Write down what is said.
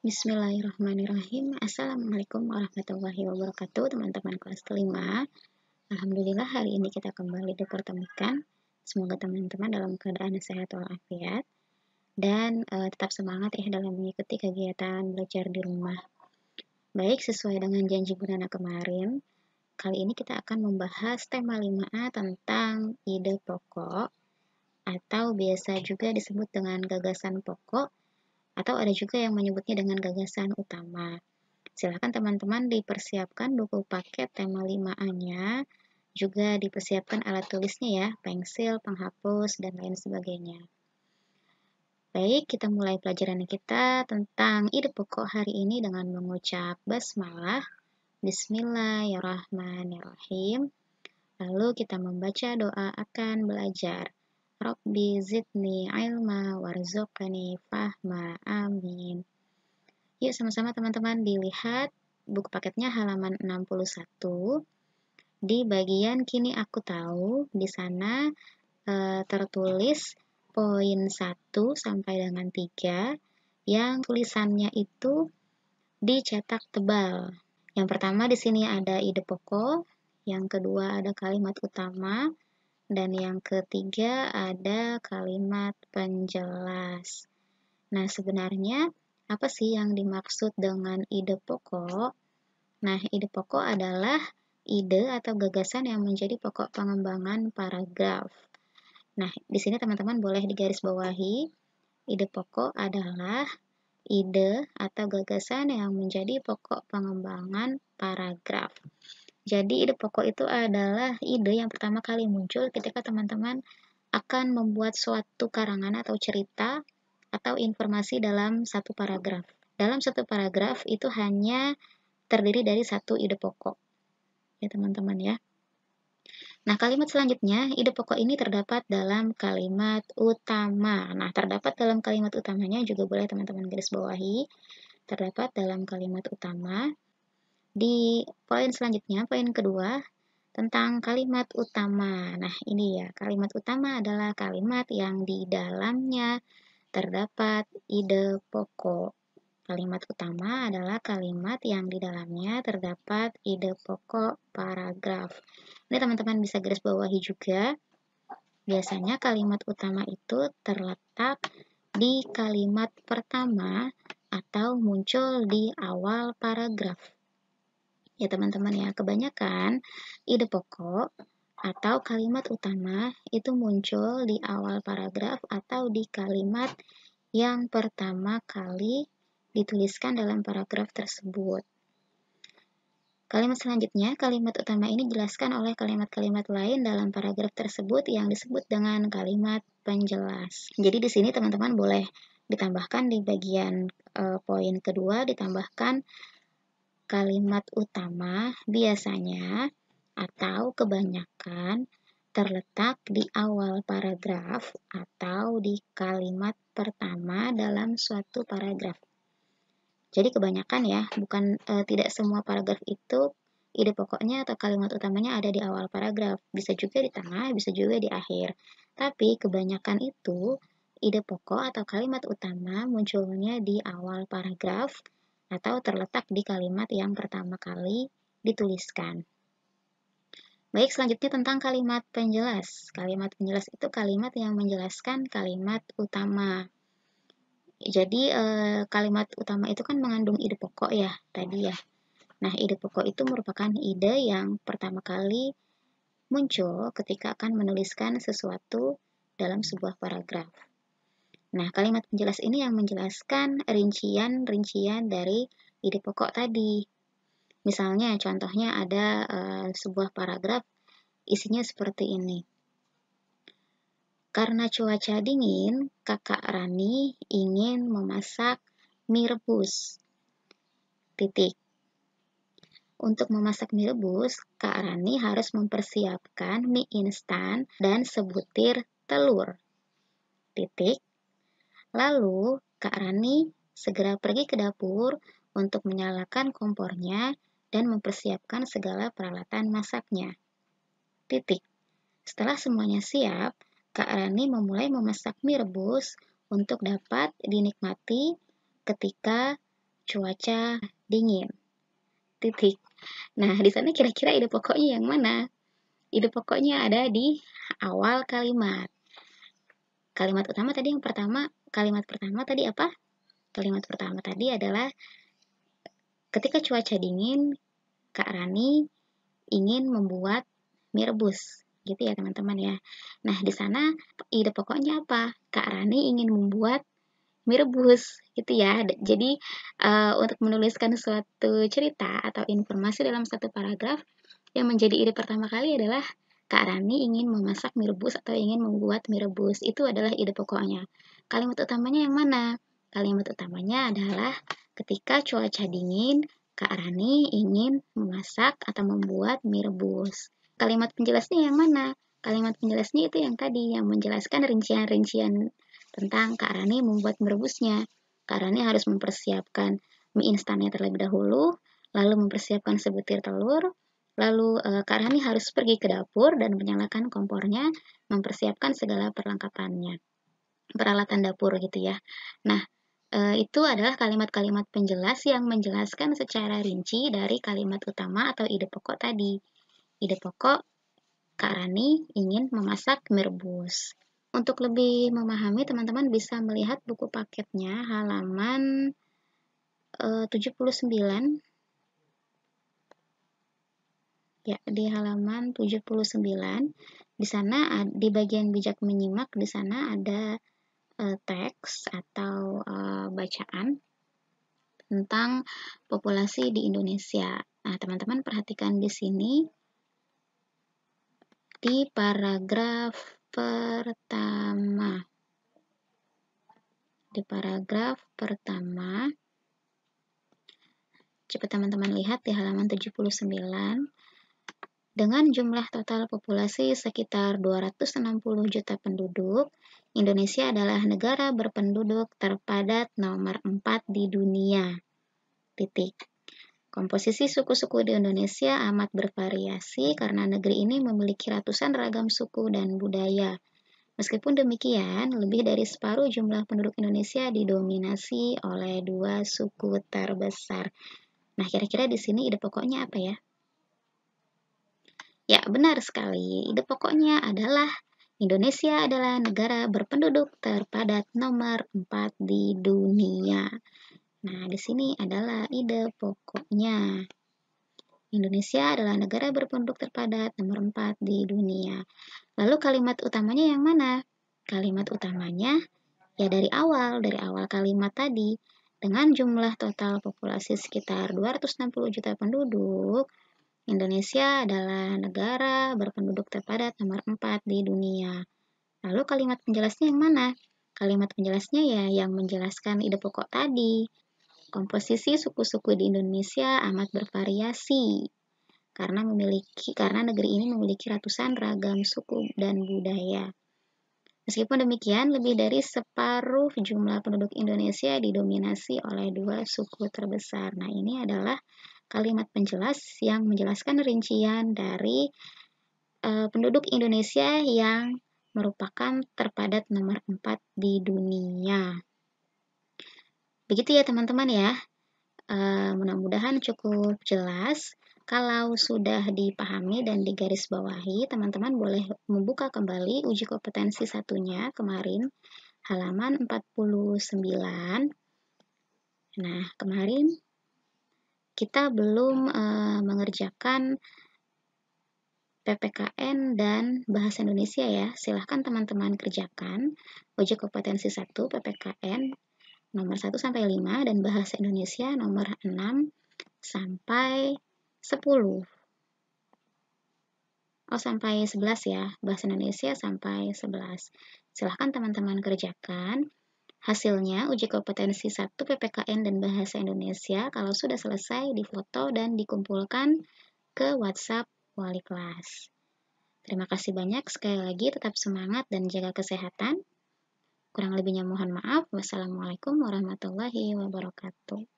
Bismillahirrahmanirrahim. Assalamualaikum warahmatullahi wabarakatuh, teman-teman kelas kelima. Alhamdulillah hari ini kita kembali dipertemukan. Semoga teman-teman dalam keadaan sehat walafiat dan tetap semangat ya dalam mengikuti kegiatan belajar di rumah. Baik, sesuai dengan janji Bunda kemarin, kali ini kita akan membahas tema 5A tentang ide pokok atau biasa juga disebut dengan gagasan pokok, atau ada juga yang menyebutnya dengan gagasan utama. Silakan teman-teman dipersiapkan buku paket tema 5A-nya, juga dipersiapkan alat tulisnya ya, pensil, penghapus, dan lain sebagainya. Baik, kita mulai pelajaran kita tentang ide pokok hari ini dengan mengucap basmalah, Bismillahirrahmanirrahim. Lalu kita membaca doa akan belajar. Rabbi zidni ilma warzuqni fahma, amin. Yuk sama-sama teman-teman dilihat buku paketnya halaman 61. Di bagian kini aku tahu, di sana tertulis poin 1 sampai dengan 3 yang tulisannya itu dicetak tebal. Yang pertama di sini ada ide pokok, yang kedua ada kalimat utama, dan yang ketiga ada kalimat penjelas. Nah, sebenarnya apa sih yang dimaksud dengan ide pokok? Nah, ide pokok adalah ide atau gagasan yang menjadi pokok pengembangan paragraf. Nah, di sini teman-teman boleh digarisbawahi, ide pokok adalah ide atau gagasan yang menjadi pokok pengembangan paragraf. Jadi, ide pokok itu adalah ide yang pertama kali muncul ketika teman-teman akan membuat suatu karangan atau cerita atau informasi dalam satu paragraf. Dalam satu paragraf itu hanya terdiri dari satu ide pokok. Ya, teman-teman ya. Nah, kalimat selanjutnya, ide pokok ini terdapat dalam kalimat utama. Nah, terdapat dalam kalimat utamanya juga boleh teman-teman garis bawahi. Terdapat dalam kalimat utama. Di poin selanjutnya, poin kedua, tentang kalimat utama. Nah, ini ya, kalimat utama adalah kalimat yang di dalamnya terdapat ide pokok. Kalimat utama adalah kalimat yang di dalamnya terdapat ide pokok paragraf. Ini teman-teman bisa garis bawahi juga. Biasanya kalimat utama itu terletak di kalimat pertama atau muncul di awal paragraf. Ya teman-teman ya, kebanyakan ide pokok atau kalimat utama itu muncul di awal paragraf atau di kalimat yang pertama kali dituliskan dalam paragraf tersebut. Kalimat selanjutnya, kalimat utama ini dijelaskan oleh kalimat-kalimat lain dalam paragraf tersebut yang disebut dengan kalimat penjelas. Jadi di sini teman-teman boleh ditambahkan di bagian poin kedua, ditambahkan kalimat utama biasanya atau kebanyakan terletak di awal paragraf atau di kalimat pertama dalam suatu paragraf. Jadi kebanyakan ya, bukan tidak semua paragraf itu ide pokoknya atau kalimat utamanya ada di awal paragraf. Bisa juga di tengah, bisa juga di akhir. Tapi kebanyakan itu ide pokok atau kalimat utama munculnya di awal paragraf atau terletak di kalimat yang pertama kali dituliskan. Baik, selanjutnya tentang kalimat penjelas. Kalimat penjelas itu kalimat yang menjelaskan kalimat utama. Jadi kalimat utama itu kan mengandung ide pokok ya tadi ya. Nah, ide pokok itu merupakan ide yang pertama kali muncul ketika akan menuliskan sesuatu dalam sebuah paragraf. Nah, kalimat penjelas ini yang menjelaskan rincian-rincian dari ide pokok tadi. Misalnya, contohnya ada sebuah paragraf isinya seperti ini. Karena cuaca dingin, Kakak Rani ingin memasak mie rebus. Titik. Untuk memasak mie rebus, Kak Rani harus mempersiapkan mie instan dan sebutir telur. Titik. Lalu, Kak Rani segera pergi ke dapur untuk menyalakan kompornya dan mempersiapkan segala peralatan masaknya. Titik. Setelah semuanya siap, Kak Rani memulai memasak mie rebus untuk dapat dinikmati ketika cuaca dingin. Titik. Nah, di sana kira-kira ide pokoknya yang mana? Ide pokoknya ada di awal kalimat. Kalimat utama tadi kalimat pertama tadi apa? Kalimat pertama tadi adalah ketika cuaca dingin, Kak Rani ingin membuat mie rebus. Gitu ya teman-teman ya. Nah, di sana ide pokoknya apa? Kak Rani ingin membuat mie rebus gitu ya. Jadi untuk menuliskan suatu cerita atau informasi dalam satu paragraf, yang menjadi ide pertama kali adalah Kak Rani ingin memasak mie rebus atau ingin membuat mie rebus. Itu adalah ide pokoknya. Kalimat utamanya yang mana? Kalimat utamanya adalah ketika cuaca dingin, Kak Rani ingin memasak atau membuat mie rebus. Kalimat penjelasnya yang mana? Kalimat penjelasnya itu yang tadi, yang menjelaskan rincian-rincian tentang Kak Rani membuat mie rebusnya. Kak Rani harus mempersiapkan mie instannya terlebih dahulu, lalu mempersiapkan sebutir telur, lalu Kak Rani harus pergi ke dapur dan menyalakan kompornya, mempersiapkan segala perlengkapannya, peralatan dapur gitu ya. Nah, itu adalah kalimat-kalimat penjelas yang menjelaskan secara rinci dari kalimat utama atau ide pokok tadi. Ide pokok, Kak Rani ingin memasak mie rebus. Untuk lebih memahami, teman-teman bisa melihat buku paketnya halaman 79. Ya, di halaman 79. Di sana di bagian bijak menyimak, di sana ada teks atau bacaan tentang populasi di Indonesia. Nah, teman-teman perhatikan di sini di paragraf pertama. Di paragraf pertama, coba teman-teman lihat di halaman 79. Dengan jumlah total populasi sekitar 260 juta penduduk, Indonesia adalah negara berpenduduk terpadat nomor 4 di dunia. Titik. Komposisi suku-suku di Indonesia amat bervariasi karena negeri ini memiliki ratusan ragam suku dan budaya. Meskipun demikian, lebih dari separuh jumlah penduduk Indonesia didominasi oleh 2 suku terbesar. Nah, kira-kira di sini ide pokoknya apa ya? Ya, benar sekali. Ide pokoknya adalah Indonesia adalah negara berpenduduk terpadat nomor 4 di dunia. Nah, di sini adalah ide pokoknya. Indonesia adalah negara berpenduduk terpadat nomor 4 di dunia. Lalu kalimat utamanya yang mana? Kalimat utamanya ya dari awal kalimat tadi. Dengan jumlah total populasi sekitar 260 juta penduduk, Indonesia adalah negara berpenduduk terpadat nomor 4 di dunia. Lalu kalimat penjelasnya yang mana? Kalimat penjelasnya ya yang menjelaskan ide pokok tadi. Komposisi suku-suku di Indonesia amat bervariasi karena negeri ini memiliki ratusan ragam suku dan budaya. Meskipun demikian, lebih dari separuh jumlah penduduk Indonesia didominasi oleh 2 suku terbesar. Nah, ini adalah kalimat penjelas yang menjelaskan rincian dari penduduk Indonesia yang merupakan terpadat nomor 4 di dunia. Begitu ya teman-teman ya. Mudah-mudahan cukup jelas. Kalau sudah dipahami dan digarisbawahi, teman-teman boleh membuka kembali uji kompetensi satunya kemarin, halaman 49. Nah, kemarin kita belum mengerjakan PPKN dan Bahasa Indonesia ya. Silahkan teman-teman kerjakan uji kompetensi 1 PPKN nomor 1 sampai 5 dan Bahasa Indonesia nomor 6 sampai 10. Sampai 11 ya. Bahasa Indonesia sampai 11. Silahkan teman-teman kerjakan. Hasilnya uji kompetensi 1 PPKN dan Bahasa Indonesia kalau sudah selesai difoto dan dikumpulkan ke WhatsApp wali kelas. Terima kasih banyak. Sekali lagi tetap semangat dan jaga kesehatan. Kurang lebihnya mohon maaf. Wassalamualaikum warahmatullahi wabarakatuh.